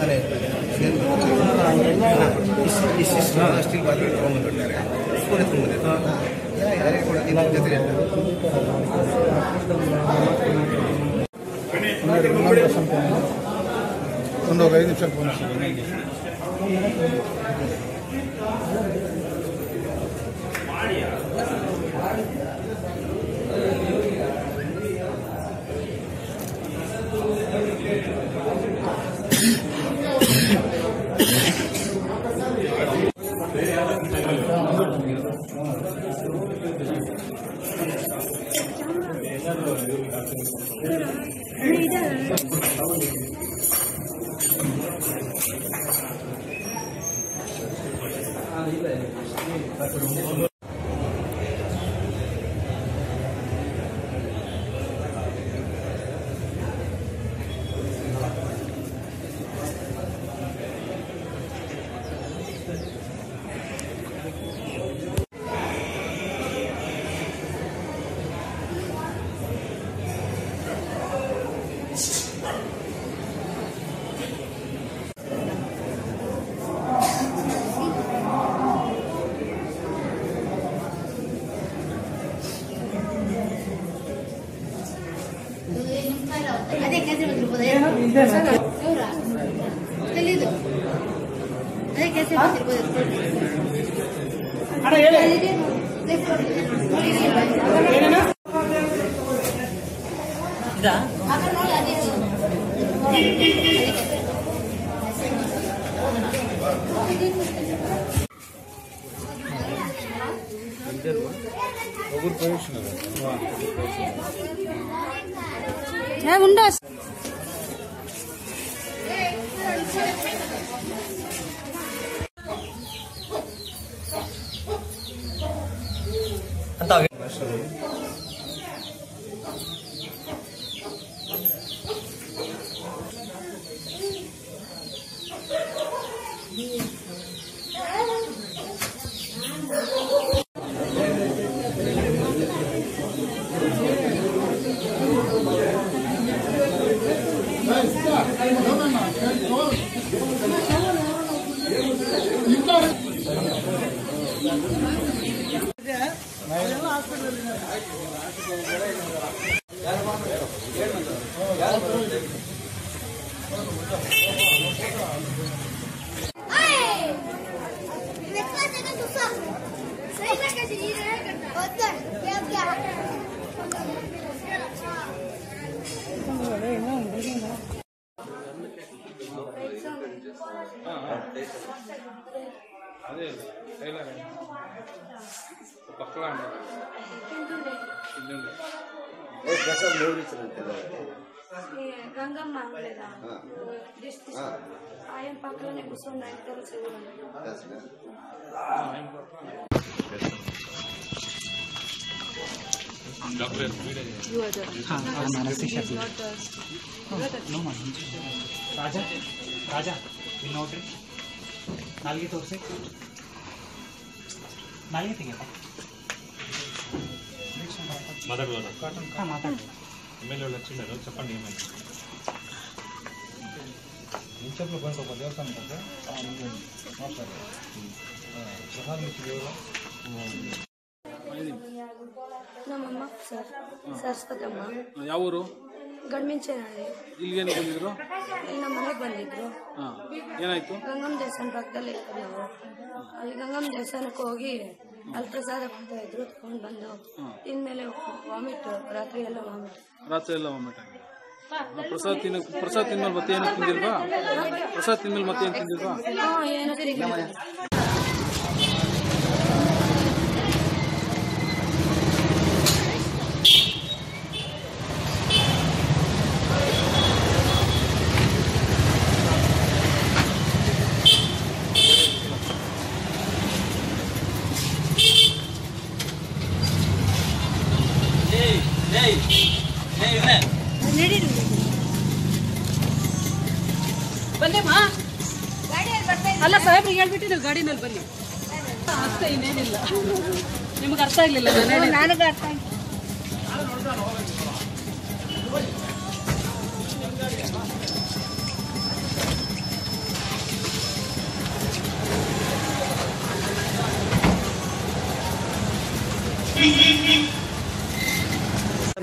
अरे steel bathroom ತೊಗೊಂಡ್ಬಿಟ್ಟಿದ್ದಾರೆ school ತೊಗೊಂಡ್ಬಿಟ್ಟಿದ್ದಾರೆ ಯಾರೇ ಕೂಡ ಇದರ ಜೊತೆ ಒಂದು 5 ನಿಮಿಷ ಫೋನ್ గంగమ్మ ఆయన పక్కనే కూర్చొని ఆయన కలిసి ರಾಜಾ ರಾಜಾ ಇಲ್ಲಿ ನೋಡ್ರಿ ನಾಲ್ಗೆ ತೋರಿಸಿ ನಾಲ್ಗೆ ತೆಗಿಯಪ್ಪ ಮಾತಾಡೋಣ ಹಾಂ ಮಾತಾಡಿ ಎಮ್ಮೆಲ್ಯೆ ಲಕ್ಷ್ಮೀ చెప్పండి ఏమైంది ఇంచెప్లో కొంచెం ఒక దేవస్థానం కదా మాట్లాడారు ప్రసాద్ నుంచి ఎవరు ನಮ್ಮಮ್ಮ ಸರ್ ಸರಸ್ವತಮ್ಮ. ಯಾವ ಊರು? ಗಡ್ಮಿಂಚೇನಹಳ್ಳಿ. ಇಲ್ಲಿಗೇನು ಬಂದಿದ್ರು? ಇಲ್ಲಿ ನಮ್ಮ ಮನೆಗೆ ಬಂದಿದ್ರು. ಏನಾಯ್ತು? ಗಂಗಮ್ಮ ದೇವಸ್ಥಾನ ಪಕ್ಕದಲ್ಲಿ ಇತ್ತು ನಾವು. ಅಲ್ಲಿ ಗಂಗಮ್ಮ ದೇವಸ್ಥಾನಕ್ಕೆ ಹೋಗಿ ಅಲ್ಲಿ ಪ್ರಸಾದ ಕೊಡ್ತಾ ಇದ್ರು, ತಗೊಂಡು ಬಂದು ಇನ್ಮೇಲೆ ವಾಮಿಟ್, ರಾತ್ರಿ ಎಲ್ಲ ವಾಮಿಟ್. ಪ್ರಸಾದ್ ತಿಂದ್ಮೇಲೆ ಮತ್ತೆ ಏನು ತಿಂದಿಲ್ವಾ? ಪ್ರಸಾದ್ ತಿಂದ್ಮೇಲೆ ಮತ್ತೆ ಏನು ತಿಂದಿಲ್ವಾ? ಏನು ತಿಂದಿಲ್ಲ. ಬನ್ನಿಮ್ಮ. ಅಲ್ಲ ಸಾಹೇಬ್ರಿಗೆ ಹೇಳ್ಬಿಟ್ಟಿದ್ದೀವಿ ಗಾಡಿನಲ್ಲಿ ಬನ್ನಿ ಅಷ್ಟೇ, ಇನ್ನೇನಿಲ್ಲ. ನಿಮ್ಗೆ ಅರ್ಥ ಆಗ್ಲಿಲ್ಲ? ನನಗೆ ಅರ್ಥ ಆಗಿಲ್ಲ.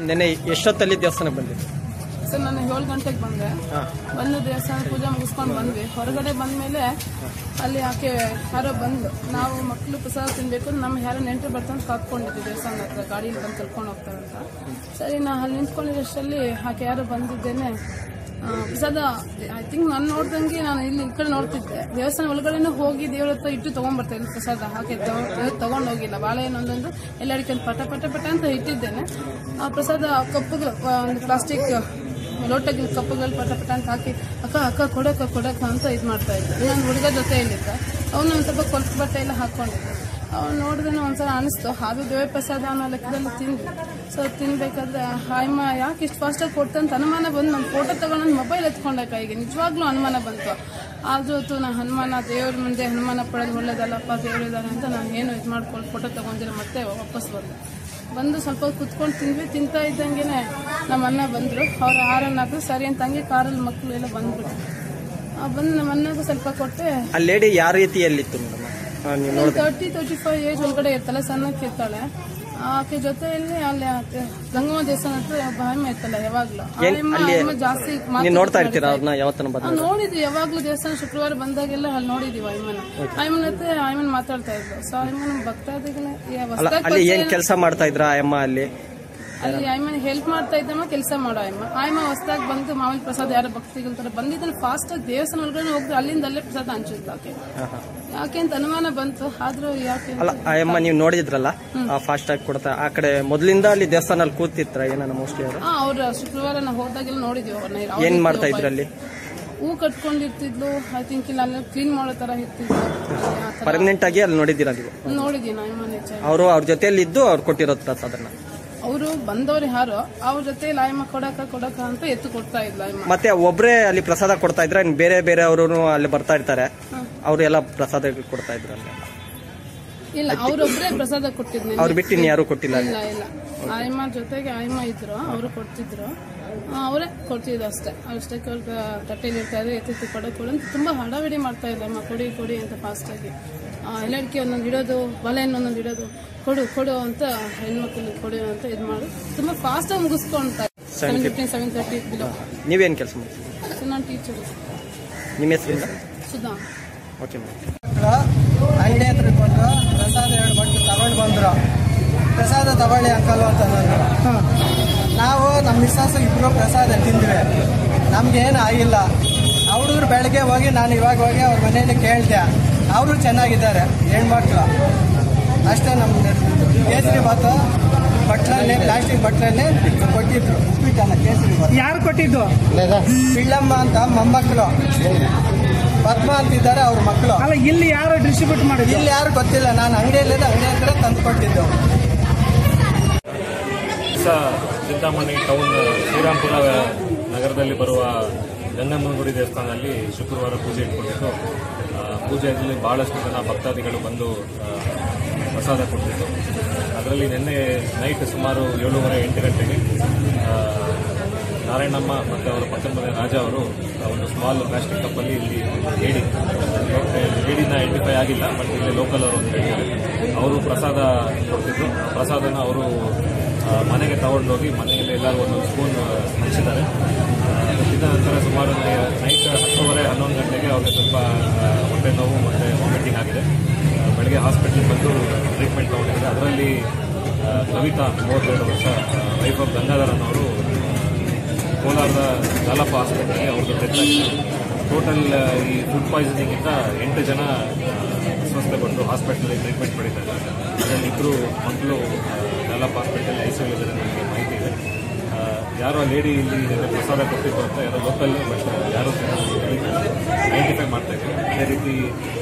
ನೆನ್ನೆ ಎಷ್ಟೊತ್ತಲ್ಲಿ ದೇವಸ್ಥಾನಕ್ಕೆ ಬಂದಿರಿ? ಸರ್ ನಾನು 7 ಗಂಟೆಗೆ ಬಂದೆ. ಬಂದು ದೇವಸ್ಥಾನ ಪೂಜೆ ಮುಗಿಸ್ಕೊಂಡು ಬಂದ್ವಿ. ಹೊರಗಡೆ ಬಂದ್ಮೇಲೆ ಅಲ್ಲಿ ಆಕೆ ಯಾರೋ ಬಂದು ನಾವು ಮಕ್ಕಳು ಪ್ರಸಾದ ತಿನ್ಬೇಕು, ನಮ್ಮ ಯಾರೋ ನೆಂಟರು ಬರ್ತಾನೆ ಕಾತ್ಕೊಂಡಿದ್ವಿ ದೇವಸ್ಥಾನ ಹತ್ರ, ಗಾಡಿಯಲ್ಲಿ ಬಂದು ಕರ್ಕೊಂಡು ಹೋಗ್ತಾರೆ ಅಂತ. ಸರಿ ನಾ ಅಲ್ಲಿ ನಿಂತ್ಕೊಂಡಿರೋಷ್ಟರಲ್ಲಿ ಆಕೆ ಯಾರೋ ಬಂದಿದ್ದೇನೆ ಪ್ರಸಾದ. ಐ ಥಿಂಕ್ ನಾನು ನೋಡ್ದಂಗೆ ನಾನು ಇಲ್ಲಿ ಈ ಕಡೆ ನೋಡ್ತಿದ್ದೆ, ದೇವಸ್ಥಾನ ಒಳಗಡೆನೂ ಹೋಗಿ ದೇವ್ರ ಹತ್ರ ಇಟ್ಟು ತಗೊಂಡ್ಬರ್ತಾ ಇದ್ದೆ ಪ್ರಸಾದ. ಹಾಕಿ ತಗೊಂಡೋಗಿಲ್ಲ, ಬಾಳೆಹಣ್ಣು ಒಂದೊಂದು ಎಲ್ಲಡಿಕೆ ಪಟ ಪಟ ಪಟ ಅಂತ ಇಟ್ಟಿದ್ದೇನೆ. ಆ ಪ್ರಸಾದ ಕಪ್ಪುಗಳು, ಒಂದು ಪ್ಲಾಸ್ಟಿಕ್ ಲೋಟಗಳು ಕಪ್ಪುಗಳು ಪಟ ಪಟ ಅಂತ ಹಾಕಿ ಅಕ್ಕ ಅಕ್ಕ ಕೊಡಕ್ಕ ಅಂತ ಇದು ಮಾಡ್ತಾ ಇದ್ದೆ. ನಾನು ಹುಡುಗ ಜೊತೆಯಲ್ಲಿದ್ದ, ಅವನು ಒಂದು ಸ್ವಲ್ಪ ಕೊಲ್ಪು ಬಟ್ಟೆ ಎಲ್ಲ ಹಾಕೊಂಡಿದ್ದೆ. ಅವ್ನು ನೋಡಿದ್ರೆ ಒಂದ್ಸಲ ಅನಿಸ್ತು, ಅದು ದೇವ್ರ ಪ್ರಸಾದ ಅನ್ನೋ ಲೆಕ್ಕದಲ್ಲಿ ತಿಂದ್ವಿ. ಸೊ ತಿನ್ಬೇಕಾದ್ರೆ ಹಾಯಮ್ಮ ಯಾಕೆ ಇಷ್ಟು ಫಾಸ್ಟಾಗಿ ಕೊಡ್ತಂತ ಅನುಮಾನ ಬಂದು ನನ್ನ ಫೋಟೋ ತಗೊಂಡು ನನ್ನ ಮೊಬೈಲ್ ಎತ್ಕೊಂಡೆ ಕೈಗೆ. ನಿಜವಾಗ್ಲೂ ಅನುಮಾನ ಬಂತು. ಆದ್ರೂ ನಾನು ಹನುಮಾನ ದೇವ್ರ ಮುಂದೆ ಅನುಮಾನ ಪಡೋದು ಒಳ್ಳೇದಲ್ಲಪ್ಪ, ದೇವರಿದ್ದಾರೆ ಅಂತ ನಾನು ಏನು ಇದು ಮಾಡ್ಕೊಂಡು ಫೋಟೋ ತಗೊಂಡಿರೋ ಮತ್ತೆ ವಾಪಸ್ ಬಂದು ಸ್ವಲ್ಪ ಕುತ್ಕೊಂಡು ತಿಂದ್ವಿ. ತಿಂತಾ ಇದ್ದಂಗೆ ನಮ್ಮ ಅಣ್ಣ ಬಂದರು. ಅವ್ರು ಹಾರನ್ನಾದ್ರು ಸರಿ ಅಂತ ಹಂಗೆ ಕಾರಲ್ಲಿ ಮಕ್ಕಳು ಎಲ್ಲ ಬಂದ್ಬಿಟ್ಟು ಬಂದು ನಮ್ಮ ಅಣ್ಣಗೂ ಸ್ವಲ್ಪ ಕೊಟ್ಟೆ. ಆ ಲೇಡಿ ಯಾವ ರೀತಿಯಲ್ಲಿತ್ತು ಮೇಡಮ್? 30-35 ಏಜ್ ಒಳಗಡೆ ಇರ್ತಾಳೆ, ಸಣ್ಣಕ್ಕೆ ಇರ್ತಾಳೆ. ಆಕೆ ಜೊತೆಯಲ್ಲಿ ಅಲ್ಲಿ ಗಂಗಮ್ಮ ದೇವಸ್ಥಾನ ಹತ್ರ ಬಾಯಮ್ಮ ಇರ್ತಲ್ಲ ಯಾವಾಗ್ಲೂ. ಜಾಸ್ತಿ ನೋಡ್ತಾ ಇರ್ತೀರಾ ಅವ್ರನ್ನ? ಯಾವತ್ತನ ನೋಡಿದ್ವಿ, ಯಾವಾಗ್ಲೂ ದೇವಸ್ಥಾನ ಶುಕ್ರವಾರ ಬಂದಾಗೆಲ್ಲ ಅಲ್ಲಿ ನೋಡಿದೀವಿ. ಆಯಮ್ಮನ ಹತ್ರ ಆಯಮ್ಮನ್ ಮಾತಾಡ್ತಾ ಇದ್ರು. ಸೊ ಆಯಮ್ಮನ ಭಕ್ತಾದಿಗಳೇ ಏನ್ ಕೆಲಸ ಮಾಡ್ತಾ ಇದ್ರ ಆಯಮ್ಮ? ಅಲ್ಲಿ ಆಯಮ್ಮನ ಹೆಲ್ಪ್ ಮಾಡ್ತಾ ಇದ್ದಮ್ಮ, ಕೆಲಸ ಮಾಡೋ ಆಯಮ್ಮ ಹೊಸದಾಗಿ ಬಂದು ಮಾಮೂಲಿ ಪ್ರಸಾದ ಯಾರೋ ಭಕ್ತಿಗಳ ತರ ಬಂದಿದ್ದಲ್ಲಿ ಫಾಸ್ಟ್ ಆಗಿ ದೇವಸ್ಥಾನ ಒಳಗಡೆ ಹೋಗಿ ಅಲ್ಲಿಂದ ಅಲ್ಲೇ ಪ್ರಸಾದ ಹಂಚಿದ್ಲು ಆಕೆ. ಯಾಕೆ ಅಂತ ಅನುಮಾನ ಬಂತು. ಆದ್ರೂ ಯಾಕೆ ಆಯಮ್ಮ ನೀವು ನೋಡಿದ್ರಲ್ಲ ಫಾಸ್ಟ್ ಆಗಿ ಕೊಡ್ತಾ, ಆ ಕಡೆ ಮೊದಲಿಂದ ಅಲ್ಲಿ ದೇವಸ್ಥಾನಲ್ಲಿ ಕೂತಿದ್ರ ಏನ ಮೋಸ್ಟ್ಲಿ ಅವ್ರ ಶುಕ್ರವಾರ ನಾವು ಹೋದಾಗೆಲ್ಲ ನೋಡಿದ್ವಿ ಅವ್ರನ್ನ. ಏನ್ ಮಾಡ್ತಾ ಇದ್ರ ಅಲ್ಲಿ? ಹೂ ಕಟ್ಕೊಂಡಿರ್ತಿದ್ಲು. ಐ ಥಿಂಕ್ ಇಲ್ಲ ಅಲ್ಲಿ ಕ್ಲೀನ್ ಮಾಡೋ ತರ ಇರ್ತಿದ್ಲು. ಪರ್ಮನೆಂಟ್ ಆಗಿ ಅಲ್ಲಿ ನೋಡಿದ್ದೀರಾ ನೀವು? ನೋಡಿದೀನಿ ಆಯಮ್ಮನ. ಅವರು ಅವ್ರ ಜೊತೆಯಲ್ಲಿ ಇದ್ದು ಅವ್ರು ಕೊಟ್ಟಿರೋದು ಪ್ರಸಾದನ ಅವರು ಬಂದವ್ರು ಯಾರು ಅವ್ರ ಜೊತೆ ಆಯಮ್ಮ ಕೊಡಕ ಅಂತ ಎತ್ತು ಕೊಡ್ತಾ ಇದ್ಲ. ಮತ್ತೆ ಒಬ್ರೇ ಅಲ್ಲಿ ಪ್ರಸಾದ ಕೊಡ್ತಾ ಇದ್ರ? ಬೇರೆ ಬೇರೆ ಅವರು ಅಲ್ಲಿ ಬರ್ತಾ ಇರ್ತಾರೆ, ಅವ್ರು ಎಲ್ಲ ಪ್ರಸಾದ ಕೊಡ್ತಾ ಇದ್ರ? ಇಲ್ಲ, ಅವ್ರೊಬ್ರೇ ಪ್ರಸಾದ ಕೊಟ್ಟಿದ್ರು. ಅವ್ರು ಬಿಟ್ಟು ಇನ್ ಯಾರು ಕೊಟ್ಟಿಲ್ಲ? ಇಲ್ಲ, ಆಯಮ್ಮ ಜೊತೆಗೆ ಆಯಮ್ಮ ಇದ್ರು, ಅವರು ಕೊಡ್ತಿದ್ರು. ಅವರೇ ಕೊಡ್ತಿದ್ರು ಅಷ್ಟೇ. ಅಷ್ಟಕ್ಕೆ ಅವ್ರಿಗೆ ತಟ್ಟೆಲಿ ಇರ್ತಾ ಇದ್ರು, ಎತ್ತಿ ಕೊಡು ಅಂತ ತುಂಬಾ ಹಡಾವಿಡಿ ಮಾಡ್ತಾ ಇದ್ದ. ಅಮ್ಮ ಕೊಡಿ ಅಂತ ಫಾಸ್ಟ್ ಆಗಿ ಎಲ್ಲಡಿಕೆ ಒಂದೊಂದು ಇಡೋದು, ಬಲೆಯನ್ನು ಒಂದೊಂದು ಇಡೋದು, ಕೊಡು ಅಂತ ಹೆಣ್ಮಕ್ಳಿಗೆ ಕೊಡು ಅಂತ ಇದು ಮಾಡಿ ತುಂಬಾ ಫಾಸ್ಟ್ ಆಗಿ ಮುಗಿಸ್ಕೊಂತ. 7:30 ಬಿಲೋ. ನೀವೇನ್ ಕೆಲಸ ಮಾಡ್ತೀವಿ? ನಾನು ಟೀಚರ್. ನಿಮ್ಮ ಹೆಸರಿಂದ? ಸುಧಾ. Okay madam. ಅಂಗಡಿ ಹತ್ರ ಕೊಟ್ಟು ಪ್ರಸಾದ 2 ಬಟ್ಟು ತಗೊಂಡು ಬಂದ್ರು. ಪ್ರಸಾದ ತಗೊಳ್ಳಿ ಅಂಕಲ್ ಅಂತಂದ್ರು. ನಾವು ನಮ್ಮ ಮಿಸ್ಸಸ್ ಇಬ್ರು ಪ್ರಸಾದ ತಿಂದ್ವಿ, ನಮ್ಗೇನು ಆಗಿಲ್ಲ. ಹುಡುಗರು ಬೆಳಗ್ಗೆ ಹೋಗಿ ನಾನು ಇವಾಗ ಹೋಗಿ ಅವ್ರ ಮನೆಯಲ್ಲಿ ಕೇಳಿದೆ, ಅವರು ಚೆನ್ನಾಗಿದ್ದಾರೆ ಹೆಣ್ಮಕ್ಳು ಅಷ್ಟೇ. ನಮ್ಮ ಕೇಸರಿ ಭಾತು ಬಟ್ಲಲ್ಲಿ, ಪ್ಲಾಸ್ಟಿಕ್ ಬಟ್ಲಲ್ಲಿ ಕೊಟ್ಟಿದ್ರು. ಉಪ್ಪಿಟ್ಟಲ್ಲ, ಕೇಸರಿ ಭಾತು. ಯಾರು ಕೊಟ್ಟಿದ್ದು? ಪಿಳ್ಳಮ್ಮ ಅಂತ ಮೊಮ್ಮಕ್ಕಳು, ಪದ್ಮ ಅಂತಿದ್ದಾರೆ ಅವ್ರ ಮಕ್ಕಳು. ಅಲ್ಲ, ಇಲ್ಲಿ ಯಾರು ಡಿಸ್ಟ್ರಿಬ್ಯೂಟ್ ಮಾಡಿದ್ರು? ಇಲ್ಲಿ ಯಾರು ಗೊತ್ತಿಲ್ಲ. ನಾನು ಅಂಗಡಿ ಹತ್ರ ತಂದು ಕೊಟ್ಟಿದ್ದು. ಚಿಂತಾಮಣಿ ಟೌನ್ ಶ್ರೀರಾಮ್ಪುರ ನಗರದಲ್ಲಿ ಬರುವ ಗಂಗಮ್ಮನ ಗುಡಿ ದೇವಸ್ಥಾನದಲ್ಲಿ ಶುಕ್ರವಾರ ಪೂಜೆ ಇಟ್ಕೊಂಡಿದ್ದು, ಪೂಜೆಯಲ್ಲಿ ಬಹಳಷ್ಟು ಜನ ಭಕ್ತಾದಿಗಳು ಬಂದು ಪ್ರಸಾದ ಕೊಟ್ಟಿದ್ದು. ಅದರಲ್ಲಿ ನಿನ್ನೆ ನೈಟ್ ಸುಮಾರು 7:30-8 ಗಂಟೆಗೆ ನಾರಾಯಣಮ್ಮ ಮತ್ತು ಅವರ ಪಕ್ಕದ ಮನೆ ರಾಜ ಅವರು ಒಂದು ಸ್ಮಾಲ್ ಪ್ಲಾಸ್ಟಿಕ್ ಕಪ್ಪಲ್ಲಿ ಇಲ್ಲಿ ಲೇಡಿನ ಐಡೆಂಟಿಫೈ ಆಗಿಲ್ಲ, ಬಟ್ ಇಲ್ಲಿ ಲೋಕಲ್ ಅವರು ಒಂದು ಹೇಳಿದ್ದಾರೆ. ಅವರು ಪ್ರಸಾದ ಕೊಡ್ತಿದ್ರು. ಪ್ರಸಾದನ ಅವರು ಮನೆಗೆ ತಗೊಂಡೋಗಿ ಮನೆಯಲ್ಲಿ ಎಲ್ಲರೂ ಒಂದೊಂದು ಸ್ಪೂನ್ ಹಂಚಿದ್ದಾರೆ. ಇದ ನಂತರ ಸುಮಾರು ನೈಟ್ 10:30-11 ಗಂಟೆಗೆ ಅವ್ರಿಗೆ ಸ್ವಲ್ಪ ಹೊಟ್ಟೆ ನೋವು ಮತ್ತು ವಾಮಿಟಿಂಗ್ ಆಗಿದೆ. ಬೆಳಗ್ಗೆ ಹಾಸ್ಪಿಟ್ಲಿಗೆ ಬಂದು ಟ್ರೀಟ್ಮೆಂಟ್ ತಗೊಂಡಿದ್ದಾರೆ. ಅದರಲ್ಲಿ ಕವಿತಾ 32 ವರ್ಷ, ವೈಫ್ ಆಫ್ ಗಂಗಾಧರನ್ ಅವರು ಕೋಲಾರದ ದಾಲಪ್ಪ ಹಾಸ್ಪಿಟಲ್ಗೆ ಅವ್ರದ್ದು ಡೆತ್ ಆಗಿದೆ. ಟೋಟಲ್ ಈ ಫುಡ್ ಪಾಯ್ಸನಿಂಗಿಂದ 8 ಜನ ಅಸ್ವಸ್ಥಗೊಂಡು ಹಾಸ್ಪಿಟಲಲ್ಲಿ ಟ್ರೀಟ್ಮೆಂಟ್ ಪಡೀತಾರೆ. ಅದರಲ್ಲಿ 2 ಮಕ್ಕಳು ದಾಲಪ್ಪ ಹಾಸ್ಪಿಟಲ್ ಐಸಿಯುಲಿದ್ದಾರೆ ನಮಗೆ ಮಾಹಿತಿ ಇದೆ. ಯಾರೋ ಲೇಡಿ ಇಲ್ಲಿ ಪ್ರಸಾದ ಕೊಟ್ಟಿದ್ದು ಅಂತ ಯಾರೋ ಲೋಕಲ್, ಬಟ್ ಯಾರು ಐಡೆಂಟಿಫೈ ಮಾಡ್ತಾ ಇದ್ದೀವಿ. ಅದೇ ರೀತಿ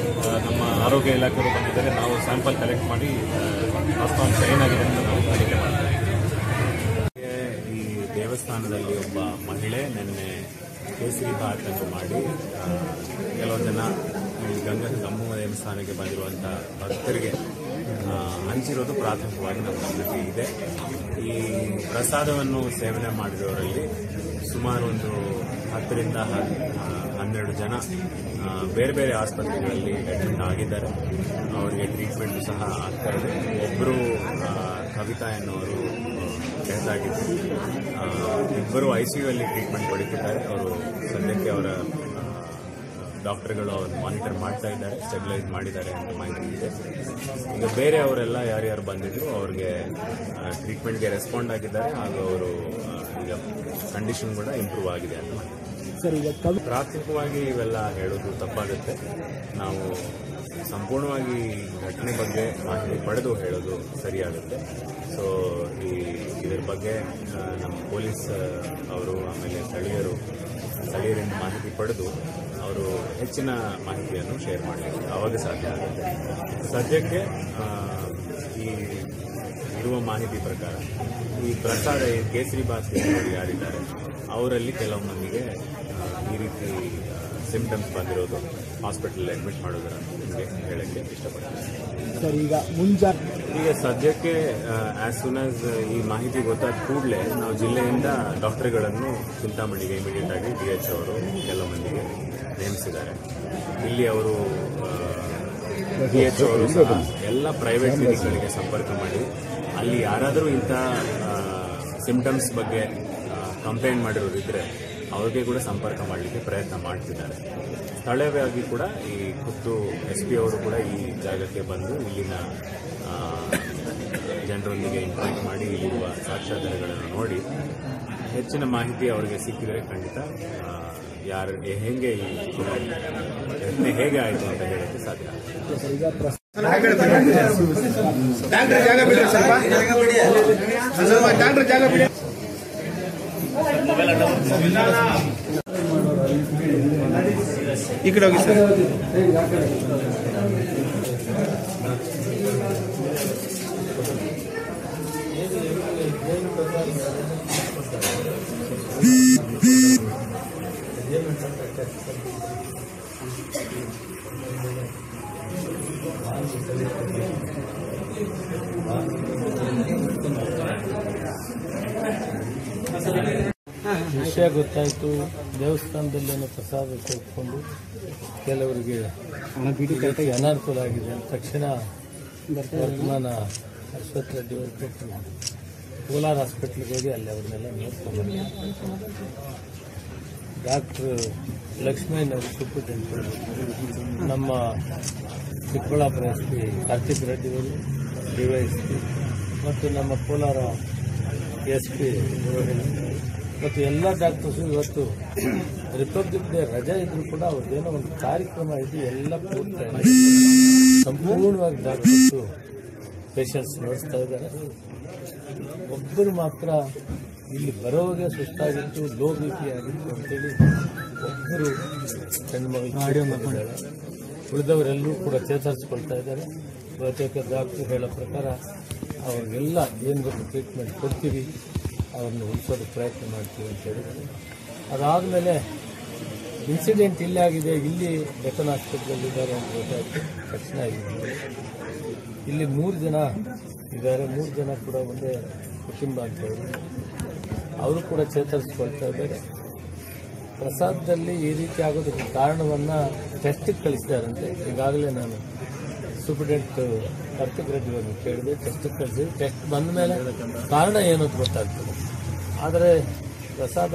ನಮ್ಮ ಆರೋಗ್ಯ ಇಲಾಖೆಯವರು ಬಂದಿದ್ದಾರೆ. ನಾವು ಸ್ಯಾಂಪಲ್ ಕಲೆಕ್ಟ್ ಮಾಡಿ ವಾಸ್ತವಾಂಶ ಏನಾಗಿದೆ ಅಂತ ನಾವು ತನಿಖೆ ಮಾಡ್ತಾ ಇದ್ದೀವಿ. ಈ ದೇವಸ್ಥಾನದಲ್ಲಿ ಒಬ್ಬ ಮಹಿಳೆ ನಿನ್ನೆ ಕೇಸರಿ ಭಾತನ್ನು ಮಾಡಿ ಕೆಲವು ಜನ ಗಂಗಮ್ಮ ದೇವಸ್ಥಾನಕ್ಕೆ ಬಂದಿರುವಂಥ ಭಕ್ತರಿಗೆ ಹಂಚಿರೋದು ಪ್ರಾಥಮಿಕವಾಗಿ ನಮ್ಮ ಗಮನಕ್ಕೆ ಇದೆ. ಈ ಪ್ರಸಾದವನ್ನು ಸೇವನೆ ಮಾಡಿದವರಲ್ಲಿ ಸುಮಾರು ಒಂದು 10ರಿಂದ 12 ಜನ ಬೇರೆ ಬೇರೆ ಆಸ್ಪತ್ರೆಗಳಲ್ಲಿ ಅಡ್ಮಿಟ್ ಆಗಿದ್ದಾರೆ. ಅವರಿಗೆ ಟ್ರೀಟ್ಮೆಂಟ್ ಸಹ ಆಗ್ತಾ ಇದೆ. ಒಬ್ಬರು ಕವಿತಾ ಎನ್ನುವರು ಡೆತ್ ಆಗಿತ್ತು. ಇಬ್ಬರು ICU ಅಲ್ಲಿ ಟ್ರೀಟ್ಮೆಂಟ್ ಪಡೆದಿದ್ದಾರೆ. ಅವರು ಸದ್ಯಕ್ಕೆ ಅವರ ಡಾಕ್ಟರ್ಗಳು ಅವ್ರು ಮಾನಿಟರ್ ಮಾಡ್ತಾ ಇದ್ದಾರೆ, ಸ್ಟೆಬಿಲೈಸ್ ಮಾಡಿದ್ದಾರೆ ಅಂತ ಮಾಹಿತಿ ಇದೆ. ಈಗ ಬೇರೆ ಅವರೆಲ್ಲ ಯಾರ್ಯಾರು ಬಂದಿದ್ರು ಅವ್ರಿಗೆ ಟ್ರೀಟ್ಮೆಂಟ್ಗೆ ರೆಸ್ಪಾಂಡ್ ಆಗಿದ್ದಾರೆ ಹಾಗೂ ಅವರು ಈಗ ಕಂಡೀಷನ್ ಕೂಡ ಇಂಪ್ರೂವ್ ಆಗಿದೆ ಅಂತ ಮಾಹಿತಿ. ಪ್ರಾಥಮಿಕವಾಗಿ ಇವೆಲ್ಲ ಹೇಳೋದು ತಪ್ಪಾಗುತ್ತೆ. ನಾವು ಸಂಪೂರ್ಣವಾಗಿ ಘಟನೆ ಬಗ್ಗೆ ಮಾಹಿತಿ ಪಡೆದು ಹೇಳೋದು ಸರಿಯಾಗುತ್ತೆ. ಸೊ ಇದರ ಬಗ್ಗೆ ನಮ್ಮ ಪೊಲೀಸ್ ಅವರು ಆಮೇಲೆ ಸ್ಥಳೀಯರಿಂದ ಮಾಹಿತಿ ಪಡೆದು ಅವರು ಹೆಚ್ಚಿನ ಮಾಹಿತಿಯನ್ನು ಶೇರ್ ಮಾಡಲಿಕ್ಕೆ ಆವಾಗ ಸಾಧ್ಯ ಆಗುತ್ತೆ. ಸದ್ಯಕ್ಕೆ ಈ ಇರುವ ಮಾಹಿತಿ ಪ್ರಕಾರ ಈ ಪ್ರಸಾದ ಕೇಸರಿಬಾತ್ ಯಾರಿದ್ದಾರೆ ಅವರಲ್ಲಿ ಕೆಲವು ಮಂದಿಗೆ ಈ ರೀತಿ ಸಿಂಪ್ಟಮ್ಸ್ ಬಂದಿರೋದು ಹಾಸ್ಪಿಟಲ್ ಅಡ್ಮಿಟ್ ಮಾಡೋದರ ನಿಮಗೆ ಹೇಳಕ್ಕೆ ಇಷ್ಟಪಡ್ತೀನಿ ಸರ್. ಈಗ ಸದ್ಯಕ್ಕೆ ಆಸ್ ಸೂನ್ ಆಸ್ ಈ ಮಾಹಿತಿ ಗೊತ್ತಾದ ಕೂಡಲೇ ನಾವು ಜಿಲ್ಲೆಯಿಂದ ಡಾಕ್ಟರ್ಗಳನ್ನು ಚಿಂತಾಮಣಿಗೆ ಇಮಿಡಿಯೇಟ್ ಆಗಿ DH ಅವರು ಕೆಲವು ಮಂದಿಗೆ ನೇಮಿಸಿದ್ದಾರೆ. ಇಲ್ಲಿ ಅವರು DH ಅವರು ಸಹ ಎಲ್ಲ ಪ್ರೈವೇಟ್ ಕ್ಲಿನಿಕ್ಗಳಿಗೆ ಸಂಪರ್ಕ ಮಾಡಿ ಅಲ್ಲಿ ಯಾರಾದರೂ ಇಂಥ ಸಿಂಪ್ಟಮ್ಸ್ ಬಗ್ಗೆ ಕಂಪ್ಲೇಂಟ್ ಮಾಡಿರೋದಿದ್ರೆ ಅವ್ರಿಗೆ ಕೂಡ ಸಂಪರ್ಕ ಮಾಡಲಿಕ್ಕೆ ಪ್ರಯತ್ನ ಮಾಡ್ತಿದ್ದಾರೆ. ಸ್ಥಳೀಯವಾಗಿ ಕೂಡ ಈ ಖುದ್ದು SP ಅವರು ಕೂಡ ಈ ಜಾಗಕ್ಕೆ ಬಂದು ಇಲ್ಲಿನ ಜನರೊಂದಿಗೆ ಇಂಟ್ರಾಕ್ಟ್ ಮಾಡಿ ಇಲ್ಲಿರುವ ಸಾಕ್ಷ್ಯಾಧಾರಗಳನ್ನು ನೋಡಿ ಹೆಚ್ಚಿನ ಮಾಹಿತಿ ಅವರಿಗೆ ಸಿಕ್ಕಿದರೆ ಖಂಡಿತ ಯಾರು ಹೇಗೆ ಈ ಘಟನೆ ಹೇಗೆ ಆಯಿತು ಅಂತ ಹೇಳಕ್ಕೆ ಸಾಧ್ಯ. ಈ ಕಡೆ ಹೋಗಿ ಸರ್. ವಿಷಯ ಗೊತ್ತಾಯಿತು. ದೇವಸ್ಥಾನದಲ್ಲೇನೋ ಪ್ರಸಾದ ತೆಗೆದುಕೊಂಡು ಕೆಲವರಿಗೆ ಅನಾನುಕೂಲ ಆಗಿದೆ. ತಕ್ಷಣ ವರ್ತಮಾನ ಅಶ್ವಥ್ ರೆಡ್ಡಿ ಅವರು ಕೊಟ್ಟು ಕೋಲಾರ ಹಾಸ್ಪಿಟ್ಲಿಗೆ ಹೋಗಿ ಅಲ್ಲಿ ಅವ್ರನ್ನೆಲ್ಲ ನೋಡ್ಕೊಂಡು ಡಾಕ್ಟರ್ ಲಕ್ಷ್ಮೀನವರು ಸೂಪರಿಂಟೆಂಡೆಂಟ್, ನಮ್ಮ ಚಿಕ್ಕಬಳ್ಳಾಪುರ SP ಕಾರ್ತಿಕ್ ರೆಡ್ಡಿ ಅವರು DYSP ಮತ್ತು ನಮ್ಮ ಕೋಲಾರ SP ಮತ್ತು ಎಲ್ಲ ಡಾಕ್ಟರ್ಸು ಇವತ್ತು ರಿಪಬ್ಲಿಕ್ ಡೇ ರಜೆ ಇದ್ರೂ ಕೂಡ ಅವ್ರದ್ದೇನೋ ಒಂದು ಕಾರ್ಯಕ್ರಮ ಇದೆ, ಎಲ್ಲ ಪೂರ್ತಿ ಸಂಪೂರ್ಣವಾಗಿ ಡಾಕ್ಟರ್ಸು ಪೇಷಂಟ್ಸ್ ನೋಡಿಸ್ತಾ ಇದ್ದಾರೆ. ಒಬ್ಬರು ಮಾತ್ರ ಇಲ್ಲಿ ಬರೋವಾಗೆ ಸುಸ್ತಾಗಿತ್ತು, ಲೋ BP ಆಗಿತ್ತು ಅಂತೇಳಿ ಒಬ್ಬರು ಹೆಣ್ಮಗಳು. ಉಳಿದವರೆಲ್ಲರೂ ಕೂಡ ಚೇತರಿಸಿಕೊಳ್ತಾ ಇದ್ದಾರೆ. ಬಹುತೇಕ ಡಾಕ್ಟರ್ ಹೇಳೋ ಪ್ರಕಾರ ಅವ್ರಿಗೆಲ್ಲ ಏನು ಬೇಕು ಟ್ರೀಟ್ಮೆಂಟ್ ಕೊಡ್ತೀವಿ, ಅವ್ರನ್ನ ಉಳಿಸೋದಕ್ಕೆ ಪ್ರಯತ್ನ ಮಾಡ್ತೀವಿ ಅಂತ ಹೇಳಿದ್ದಾರೆ. ಅದಾದಮೇಲೆ ಇನ್ಸಿಡೆಂಟ್ ಇಲ್ಲೇ ಆಗಿದೆ, ಇಲ್ಲಿ ಡೆಕ್ಕನ್ ಆಸ್ಪತ್ರೆಯಲ್ಲಿದ್ದಾರೆ ಅಂತ ಗೊತ್ತಾಯಿತು. ತಕ್ಷಣ ಇಲ್ಲಿ 3 ಜನ ಇದ್ದಾರೆ. 3 ಜನ ಕೂಡ ಒಂದೇ ಕುಟುಂಬ ಅಂತ ಹೇಳಿ ಅವರು ಕೂಡ ಚೇತರಿಸಿಕೊಳ್ತಾ ಇದ್ದಾರೆ. ಪ್ರಸಾದದಲ್ಲಿ ಈ ರೀತಿ ಆಗೋದಕ್ಕೆ ಕಾರಣವನ್ನು ಟೆಸ್ಟಿಗೆ ಕಳಿಸಿದಾರಂತೆ. ಈಗಾಗಲೇ ನಾನು ಸೂಪರಿಂಟೆಂಡೆಂಟ್ ಕಾರ್ತಿಕ್ ರೆಡ್ಡಿ ಅವರನ್ನು ಕೇಳಿದೆ, ಟೆಸ್ಟಿಗೆ ಕಳಿಸಿ. ಟೆಸ್ಟ್ ಬಂದ ಮೇಲೆ ಕಾರಣ ಏನು ಅಂತ ಗೊತ್ತಾಗ್ತದೆ. ಆದರೆ ಪ್ರಸಾದ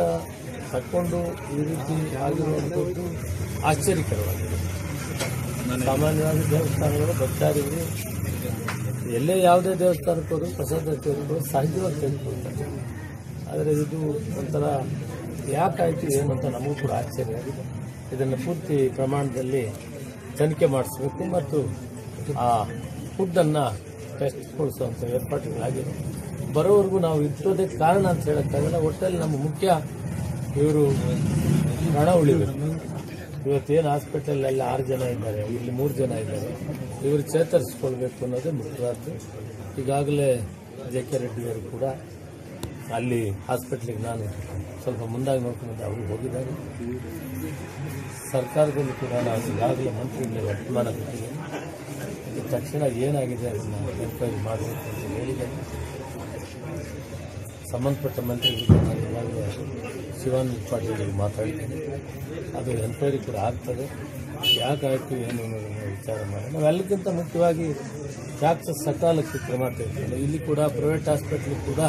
ತಕ್ಕೊಂಡು ಈ ರೀತಿ ಆಗಿರುವಂಥದ್ದು ಆಶ್ಚರ್ಯಕರವಾಗಿದೆ. ಸಾಮಾನ್ಯವಾಗಿ ದೇವಸ್ಥಾನಗಳು ಭಕ್ತಾದಿಗಳು ಎಲ್ಲೇ ಯಾವುದೇ ದೇವಸ್ಥಾನಕ್ಕೆ ಹೋದ್ರು ಪ್ರಸಾದ ತೆಗೆದುಕೊಂಡು ಸಹಜವಾಗಿ ತೆಗೆದುಕೊಳ್ತಾರೆ. ಆದರೆ ಇದು ಒಂಥರ ಯಾಕಾಯಿತು ಏನು ಅಂತ ನಮಗೂ ಕೂಡ ಆಶ್ಚರ್ಯ ಆಗಿದೆ. ಇದನ್ನು ಪೂರ್ತಿ ಪ್ರಮಾಣದಲ್ಲಿ ತನಿಖೆ ಮಾಡಿಸಬೇಕು ಮತ್ತು ಆ ಫುಡ್ಡನ್ನು ಟೆಸ್ಟ್ಗೊಳಿಸುವಂಥ ಏರ್ಪಾಡುಗಳಾಗಿದೆ. ಬರೋವರೆಗೂ ನಾವು ಇಟ್ಟೋದಕ್ಕೆ ಕಾರಣ ಅಂತ ಹೇಳೋಕ್ಕಾಗಲ್ಲ. ಒಟ್ಟಲ್ಲಿ ನಮ್ಮ ಮುಖ್ಯ ಇವರು ಹಣ ಉಳಿಬೇಕು. ಇವತ್ತೇನು ಹಾಸ್ಪಿಟಲಲ್ಲಿ 6 ಜನ ಇದ್ದಾರೆ, ಇಲ್ಲಿ 3 ಜನ ಇದ್ದಾರೆ. ಇವರು ಚೇತರಿಸಿಕೊಳ್ಬೇಕು ಅನ್ನೋದೇ ಮುಖ್ಯವಾದ್ದು. ಈಗಾಗಲೇ JK ರೆಡ್ಡಿಯವರು ಕೂಡ ಅಲ್ಲಿ ಹಾಸ್ಪಿಟ್ಲಿಗೆ ನಾನು ಸ್ವಲ್ಪ ಮುಂದಾಗಿ ನೋಡ್ಕೊಂಡು ಅವರು ಹೋಗಿದ್ದಾರೆ. ಸರ್ಕಾರದಲ್ಲಿ ಕೂಡ ನಾನು ಈಗಾಗಲೇ ಮಂತ್ರಿಗಳಿಗೆ ವರ್ತಮಾನ ಕೊಟ್ಟಿದ್ದೇನೆ. ತಕ್ಷಣ ಏನಾಗಿದೆ ಅದನ್ನು ಎನ್ಕ್ವೈರಿ ಮಾಡಬೇಕು ಅಂತ ಹೇಳಿದ್ದೇನೆ. ಸಂಬಂಧಪಟ್ಟ ಮಂತ್ರಿಗಳು ನಾನು ಈಗಾಗಲೇ ಶಿವಾನಂದ ಪಾಟೀಲ್ ಮಾತಾಡಿದ್ದೇನೆ. ಅದು ಎನ್ಕ್ವೈರಿ ಕೂಡ ಆಗ್ತದೆ. ಯಾಕಾಯಿತು ಏನು ಅನ್ನೋದನ್ನು ವಿಚಾರ ಮಾಡಿ ನಾವೆಲ್ಲಕ್ಕಿಂತ ಮುಖ್ಯವಾಗಿ ಡಾಕ್ಟರ್ ಸಕಾಲಕ್ಕೆ ಕ್ರಮ ತೆಗೆದುಕೊಂಡು ಇಲ್ಲಿ ಕೂಡ ಪ್ರೈವೇಟ್ ಹಾಸ್ಪಿಟ್ಲ್ ಕೂಡ